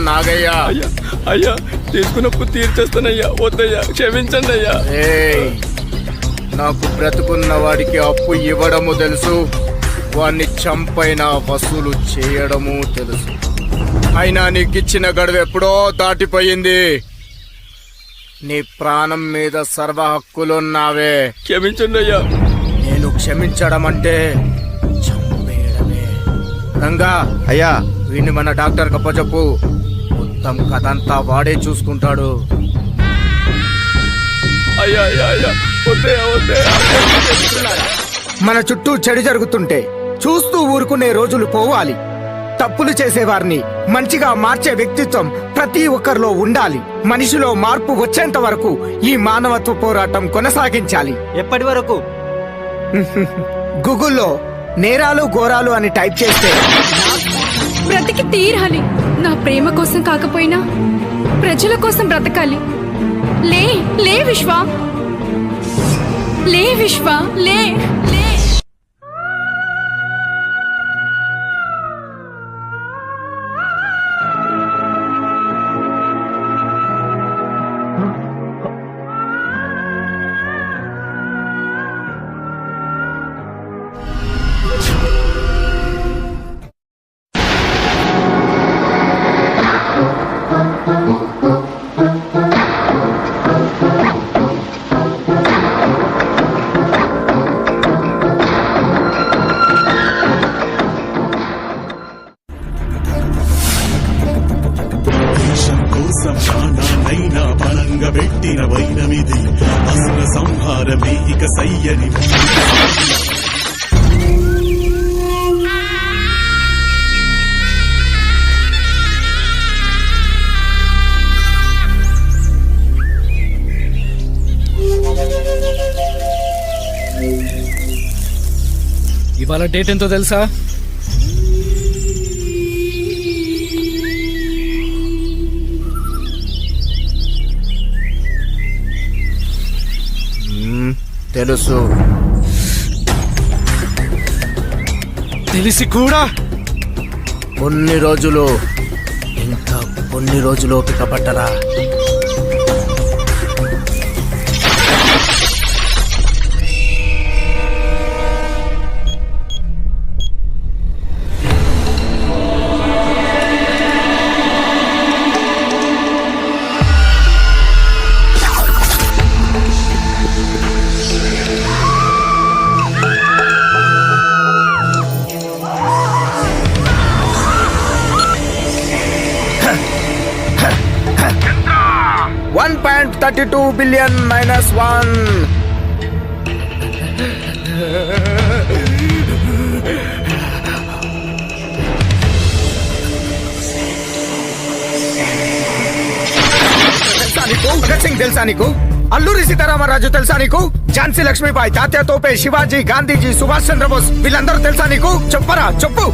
నాగయ్య. అయ్యా అయ్యా తీసుకున్నప్పుడు తీర్చేస్తానయ్యా, వద్దయ్యా క్షమించండి అయ్యా. నాకు బ్రతుకున్న వాడికి అప్పు ఇవ్వడము తెలుసు, వాణ్ణి చంపైనా వసూలు చేయడము తెలుసు. అయినా నీకిచ్చిన గడువు ఎప్పుడో దాటిపోయింది. నీ ప్రాణం మీద సర్వ హక్కులున్నావే. క్షమించండి అయ్యా. నేను క్షమించడం అంటే చంపేయడమే. రంగా అయ్యా, వీడిని మన డాక్టర్ కప్పచెప్పు, మొత్తం కథ అంతా వాడే చూసుకుంటాడు. అయ్యా అయ్యా అయ్యా వద్దయ్యా, వద్దయ్యా. మన చుట్టూ చెడు జరుగుతుంటే చూస్తూ ఊరుకునే రోజులు పోవాలి. తప్పులు చేసేవారిని మంచిగా మార్చే వ్యక్తిత్వం ప్రతి ఒక్కరిలో ఉండాలి. మనిషిలో మార్పు వచ్చేంత వరకు ఈ మానవత్వ పోరాటం కొనసాగించాలి. ఎప్పటి వరకు? గూగుల్లో నేరాలు ఘోరాలు అని టైప్ చేస్తే బ్రతికి తీరాలి. నా ప్రేమ కోసం కాకపోయినా ప్రజల కోసం బ్రతకాలి. లే లే విశ్వ, లే విశ్వ, లే లే. ప్రాణానైనా బలంగా పెట్టిన వైనమిది, అసుర సంహారమే ఇక సయ్యని. ఇవాళ డేట్ ఎంతో తెలుసా? తెలుసు. తెలిసి కూడా కొన్ని రోజులు, ఇంకా కొన్ని రోజులు ఓపిక పట్టరా. $1.32 billion -1. భగత్ సింగ్ తెలుసా నీకు? అల్లూరి సీతారామరాజు తెలుసా నీకు? ఝాన్సీ లక్ష్మీబాయి, తాత్యా తోపే, శివాజీ, గాంధీజీ, సుభాష్ చంద్రబోస్ వీళ్ళందరూ తెలుసా నీకు? చెప్పరా, చెప్పు.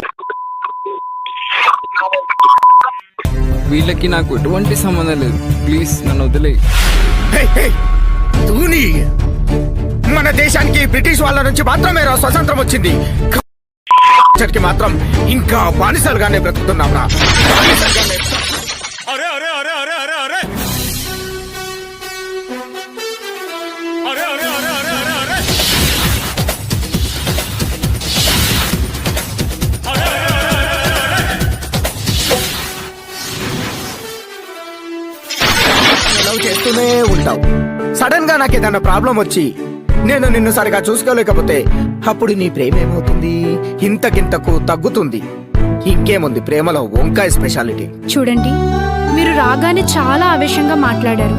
వీళ్ళకి నాకు ఎటువంటి సంబంధం లేదు. ప్లీజ్ నన్ను వదిలే. మన దేశానికి బ్రిటిష్ వాళ్ళ నుంచి మాత్రమే స్వతంత్రం వచ్చింది. మాత్రం ఇంకా బానిసలుగానే బ్రతుకుతున్నాం రా. అరే అరే అరే అరే అరే అరే అరే అరే అరే అరే అరే అరే లవ్ చేస్తూనే ఉంటావు. సడన్ గా నాకు ఏదైనా ప్రాబ్లం వచ్చి నేను నిన్ను సరిగా చూసుకోలేకపోతే అప్పుడు నీ ప్రేమ ఏమవుతుంది? ఇంతకింతకు తగ్గుతుంది. ఇంకేముంది ప్రేమలో వంకాయ స్పెషాలిటీ. చూడండి, మీరు రాగానే చాలా ఆవేశంగా మాట్లాడారు.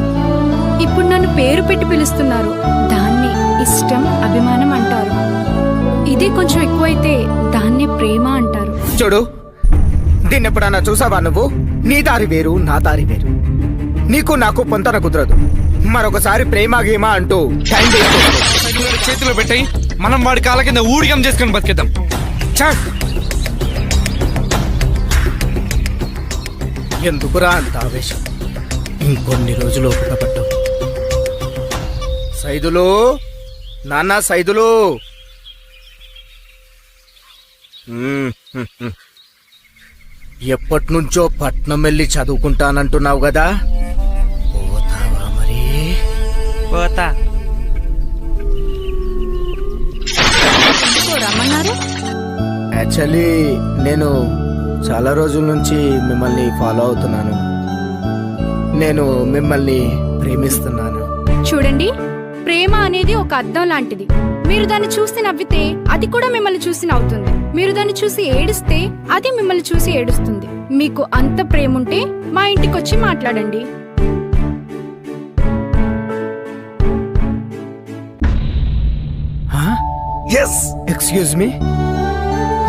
ఇప్పుడు నన్ను పేరు పెట్టి పిలుస్తున్నారు. దాన్ని ఇష్టం, అభిమానం అంటారు. ఇది కొంచెం ఎక్కువైతే దాన్ని ప్రేమ అంటారు. చూడు, దీన్ని ఎప్పుడన్నా చూసావా నువ్వు? నీ దారి వేరు, నా దారి వేరు. నీకు నాకు పొంతన కుదరదు. మరొకసారి ప్రేమ గేమా అంటూ టైం చేతిలో పెట్టాయి, మనం వాడి కాళ్ళ కింద ఊడిగం చేసుకుని బతికేద్దాం. ఎందుకురా అంత ఆవేశం? ఇంకొన్ని రోజులు ఓపిక పట్టు. సైదులు, నాన్న సైదులు. ఎప్పటి నుంచో పట్నం వెళ్ళి చదువుకుంటానంటున్నావు కదా, పోతావా మరి? పోతా. రమ్మన్నారు. యాక్చువల్లీ నేను చాలా రోజుల నుంచి మిమ్మల్ని ఫాలో అవుతున్నాను. నేను మిమ్మల్ని ప్రేమిస్తున్నాను. చూడండి, ప్రేమ అనేది ఒక అద్దం లాంటిది. మీరు దాన్ని చూసి నవ్వితే అది కూడా మిమ్మల్ని చూసి నవ్వుతుంది. మీరు దాన్ని చూసి ఏడిస్తే అది మిమ్మల్ని చూసి ఏడుస్తుంది. మీకు అంత ప్రేమ ఉంటే మా ఇంటికి వచ్చి మాట్లాడండి. ఎక్స్క్యూజ్ మీ,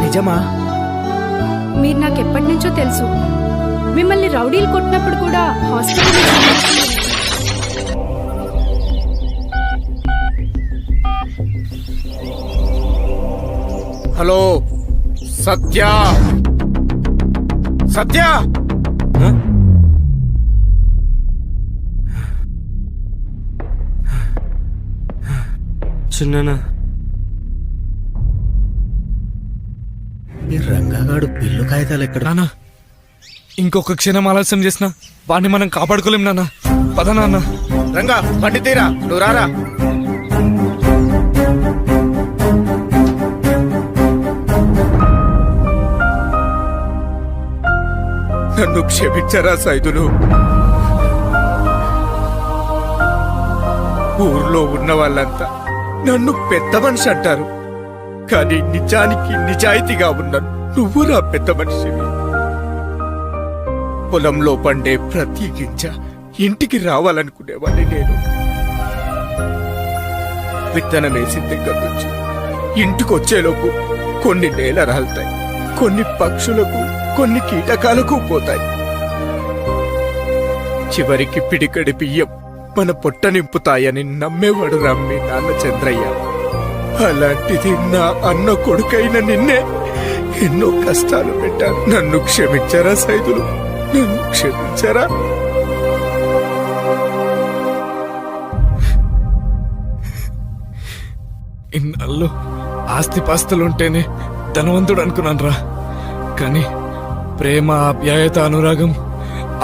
నిజమా? మీరు నాకు ఎప్పటి నుంచో తెలుసు. మిమ్మల్ని రౌడీలు కొట్టినప్పుడు కూడా హాస్పిటల్. హలో సత్య, సత్య, చిన్ననా ఈ రంగగాడు బిల్లు కాగితాలు ఎక్కడ? నాన్న, ఇంకొక క్షణం ఆలస్యం చేసిన వాడిని మనం కాపాడుకోలేం నాన్న. పద నాన్న. రంగా బండి తీరా, నువ్వు రారా. నన్ను క్షమించరా సైదులు. ఊర్లో ఉన్న వాళ్ళంతా నన్ను పెద్ద మనిషి అంటారు, కానీ నిజానికి నిజాయితీగా ఉన్నాను. నువ్వు నా పెద్ద మనిషివి. పొలంలో పండే ప్రతి గింజ ఇంటికి రావాలనుకునేవాడిని నేను. విత్తనం వేసిన దగ్గర నుంచి ఇంటికి వచ్చేలోపు కొన్ని నేల రాలుతాయి, కొన్ని పక్షులకు, కొన్ని కీటకాలకు పోతాయి. చివరికి పిడికడి బియ్యం మన పొట్ట నింపుతాయని నమ్మేవాడు రమ్మి నాన్న చంద్రయ్య. అలాంటిది నా అన్న కొడుకైన నిన్నే ఎన్నో కష్టాలు పెట్టాను. నన్ను క్షమించరా సైదులు, నన్ను క్షమించరా. ఇన్నాళ్ళు ఆస్తిపాస్తులుంటేనే ధనవంతుడు అనుకున్నాను రా, కానీ ప్రేమ, ఆప్యాయత, అనురాగం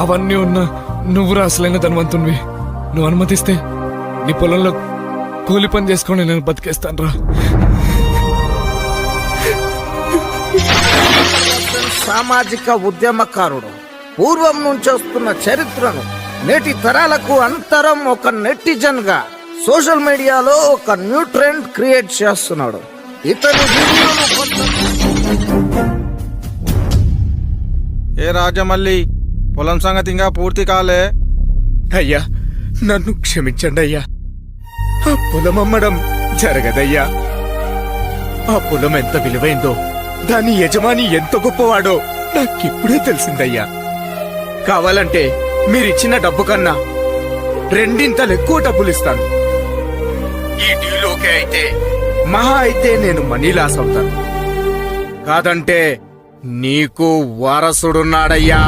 అవన్నీ ఉన్న నువ్వు రా అసలైన ధనవంతునివి. నువ్వు అనుమతిస్తే నీ పొలంలో కూలి పని చేసుకొని నేను బతికేస్తాను రా. సామాజిక ఉద్యమకారుడు. పూర్వం నుంచి వస్తున్న చరిత్రను నేటి తరాలకు అంతరం ఒక నెటిజన్ గా సోషల్ మీడియాలో ఒక న్యూ ట్రెండ్ క్రియేట్ చేస్తున్నాడు. ఇతని వీడియోలు ఏ రాజమల్లి, పొలం సంగతి ఇంకా పూర్తి కాలే. అయ్యా, నన్ను క్షమించండి అయ్యా. ఆ పొలం అమ్మడం జరగదయ్యా. ఆ పొలం ఎంత విలువైందో, దాని యజమాని ఎంత గొప్పవాడో నాకిప్పుడే తెలిసిందయ్యా. కావాలంటే మీరిచ్చిన డబ్బు కన్నా రెండింతలు ఎక్కువ డబ్బులు ఇస్తాను. ఈ డీలోకే అయితే మహా అయితే నేను మనీ లాస్ అవుతాను. కాదంటే నీకు వారసుడున్నాడయ్యా.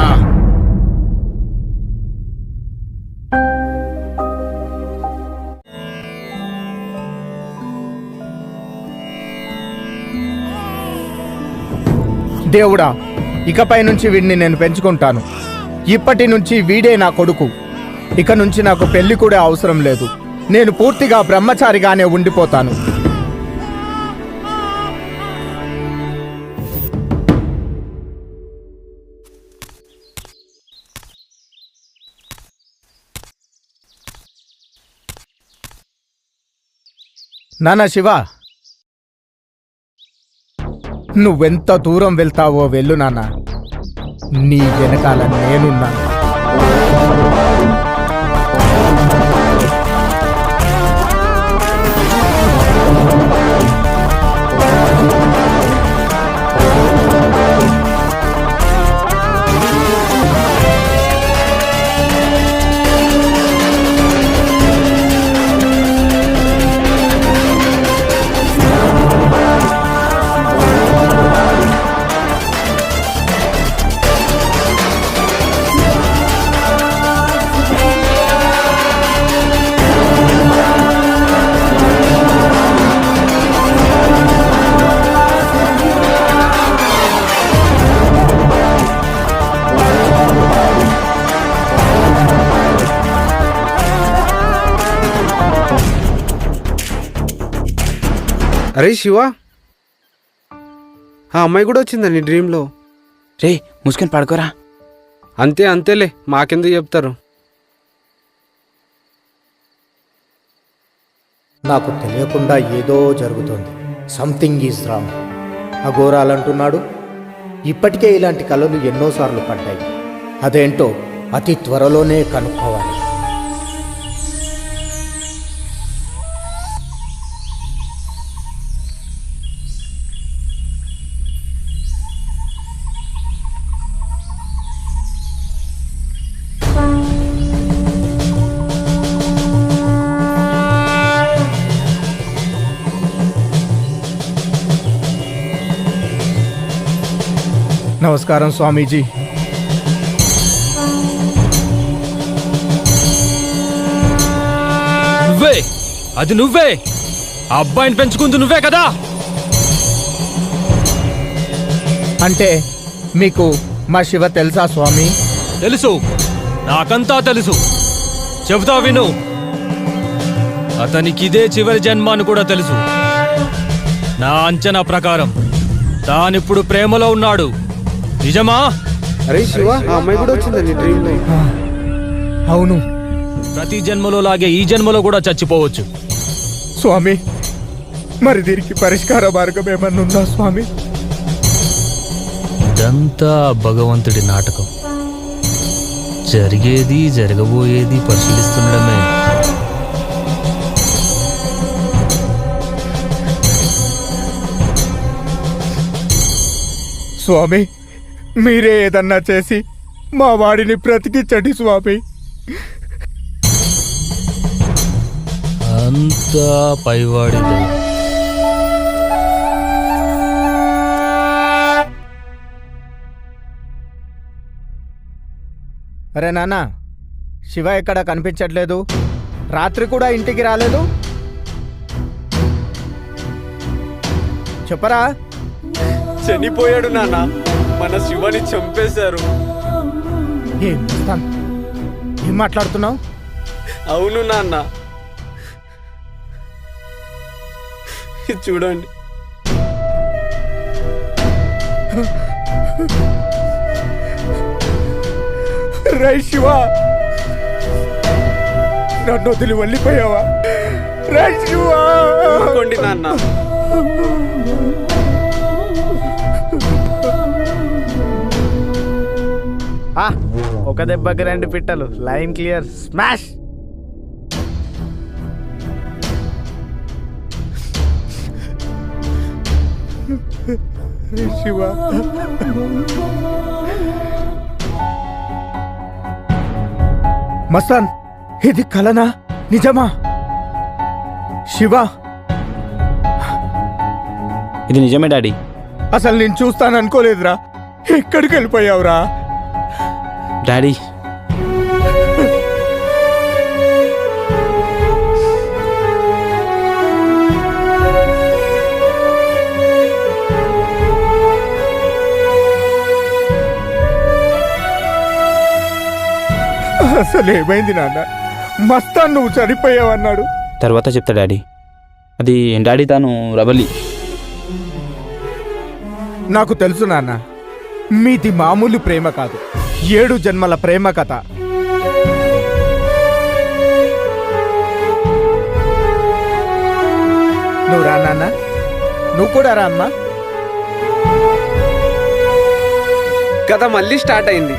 దేవుడా, ఇకపై నుంచి వీడిని నేను పెంచుకుంటాను. ఇప్పటి నుంచి వీడే నా కొడుకు. ఇక నుంచి నాకు పెళ్లి కూడా అవసరం లేదు. నేను పూర్తిగా బ్రహ్మచారిగానే ఉండిపోతాను. నాన్న శివ, నువ్వెంత దూరం వెళ్తావో వెళ్ళు నాన్న. నీ వెనకాల నేనున్నాను. అరే శివ, ఆ అమ్మాయి కూడా వచ్చిందా నీ డ్రీమ్లో? రే ముసుకొని పడుకోరా. అంతేలే, మాకెందుకు చెప్తారు. నాకు తెలియకుండా ఏదో జరుగుతోంది. Something is wrong. అఘోరాలంటున్నాడు. ఇప్పటికే ఇలాంటి కళలు ఎన్నోసార్లు పడ్డాయి. అదేంటో అతి త్వరలోనే కనుక్కోవాలి. నమస్కారం స్వామీజీ. నువ్వే ఆ అబ్బాయిని పెంచుకుంది నువ్వే కదా? అంటే మీకు మా శివ తెలుసా స్వామి? తెలుసు, నాకంతా తెలుసు. చెబుతా విను. అతనికి ఇదే చివరి జన్మ అని కూడా తెలుసు. నా అంచనా ప్రకారం తానిప్పుడు ప్రేమలో ఉన్నాడు. నిజమా? అరే శివ, ఆ అమ్మాయి కూడా వచ్చిందా నీ డ్రీమ్లో? అవును ప్రతి జన్మలో లాగే ఈ జన్మలో కూడా చచ్చిపోవచ్చు. స్వామి, మరి దీనికి పరిష్కార మార్గం ఏమన్నా ఉందా స్వామి? ఇదంతా భగవంతుడి నాటకం. జరిగేది జరగబోయేది పరిశీలిస్తుండడమే. స్వామి, మీరే ఏదన్నా చేసి మా వాడిని బ్రతికించండి స్వామి. అంతా పైవాడిదే. అరే నాన్న, శివ ఎక్కడ కనిపించట్లేదు. రాత్రి కూడా ఇంటికి రాలేదు. చెప్పరా? చనిపోయాడు నాన్న, మన శివని చంపేశారు. ఏం మాట్లాడుతున్నావు? అవును నాన్న, చూడండి. రై శివ, నన్ను వదిలి వెళ్ళిపోయావా? రై శివ, ఊరుకోండి నాన్న. ఒక దెబ్బకి 2 పిట్టలు. Line clear. Smash. Shiva, Mastan, ఇది కలనా నిజమా? శివ, ఇది నిజమే డాడీ. అసలు నేను చూస్తాననుకోలేదురా. ఎక్కడికి వెళ్ళిపోయావురా? డాడీ, అసలు ఏమైంది నాన్న? మస్తాన్ నువ్వు చనిపోయావన్నాడు. తర్వాత చెప్తా డాడీ. అది డాడీ తాను రబలి. నాకు తెలుసు నాన్న, మీది మామూలు ప్రేమ కాదు, 7 జన్మల ప్రేమ కథ. నువ్వు రా నాన్న, నువ్వు కూడా రా అమ్మా. కథ మళ్ళీ స్టార్ట్ అయింది.